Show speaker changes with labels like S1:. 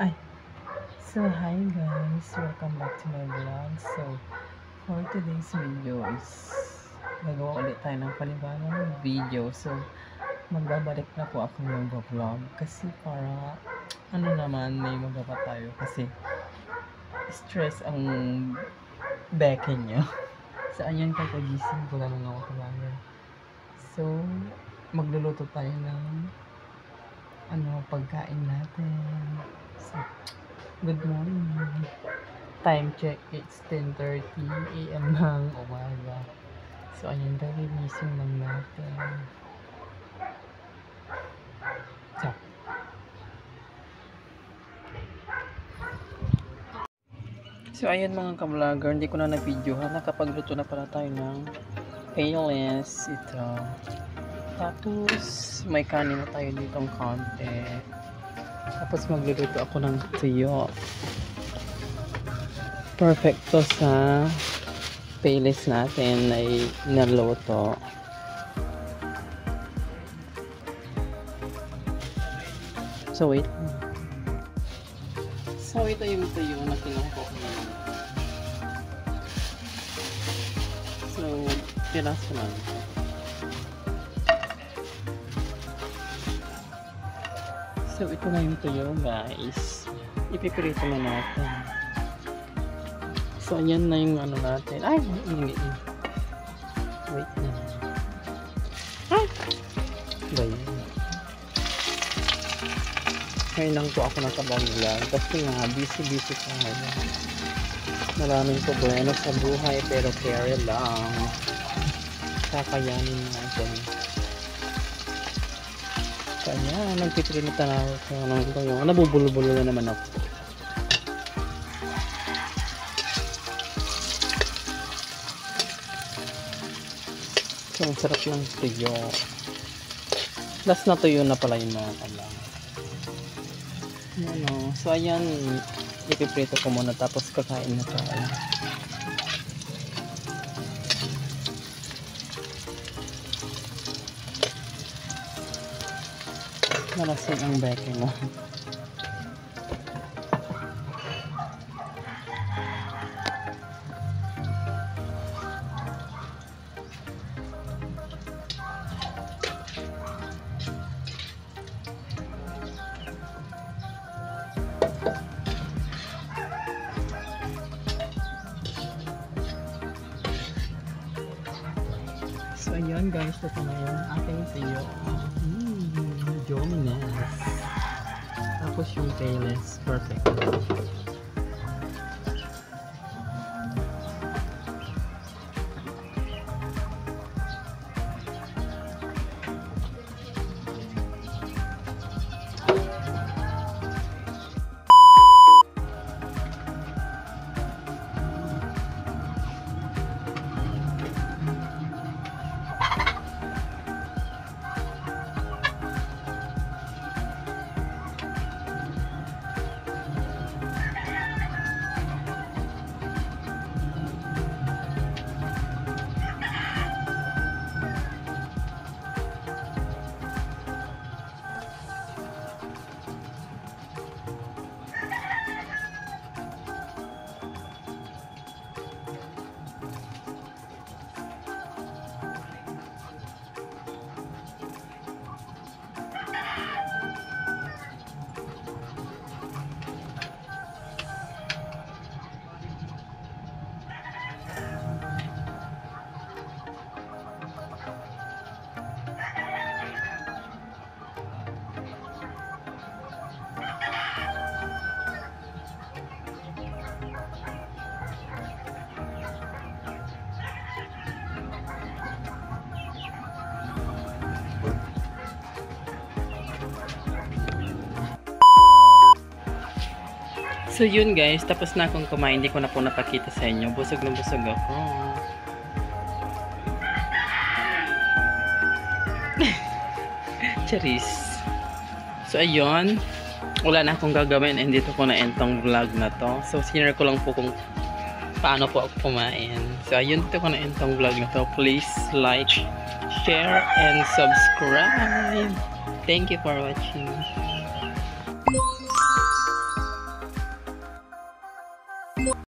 S1: Ay, so hi guys, welcome back to my vlog. So for today's video is gagawa ulit tayo ng panibagong video. So magbabalik na po ako ng vlog kasi para ano naman, may magawa tayo kasi stress ang beke nyo. So ayan, kakagising ko lang ako kabayan. So magluluto tayo ng pagkain natin. So, good morning. Time check, it's 10:30 AM ng umaga. So ayan, gigising lang natin. So ayan mga ka-vlogger, hindi ko na na-videohan. Nakapagluto na pala tayo ng payless. Ito. Tapos may kanin na tayo ditong konti. Tapos magluluto ako ng tuyo. Perfecto sa payless natin ay naluto. So wait. So ito yung tuyo na kinuha ko. So piraso lang. So ito na yung tuyo guys. Ipipirito na natin. So ayan na yung natin. Ay! Wait na. Ay! Ba yan? Ngayon lang po ako nakabanglag. Kasi nga busy pa ngayon. Maraming problema sa buhay pero carry lang. Kakayanin natin. Kaya nagpipilitan ako ng tuyo. Nabubulo-bulo na naman ako. So ang sarap ng tuyo. Last na tuyo na pala yung mga kalang. So ayan, ipiprito ko muna tapos kakain na tayo. Malasig ang beke mo. So ayan guys, ito na yung ating tuyo. Jominess. Tapos yung payless, perfect. So yun guys, tapos na akong kumain. Hindi ko na po napakita sa inyo. Busog na busog ako. Charis. So ayun, wala na akong gagawin and dito ko na end tong vlog na to. So sinare ko lang po kung paano po ako kumain. So ayun, dito ko na end tong vlog na to. Please like, share, and subscribe. Thank you for watching.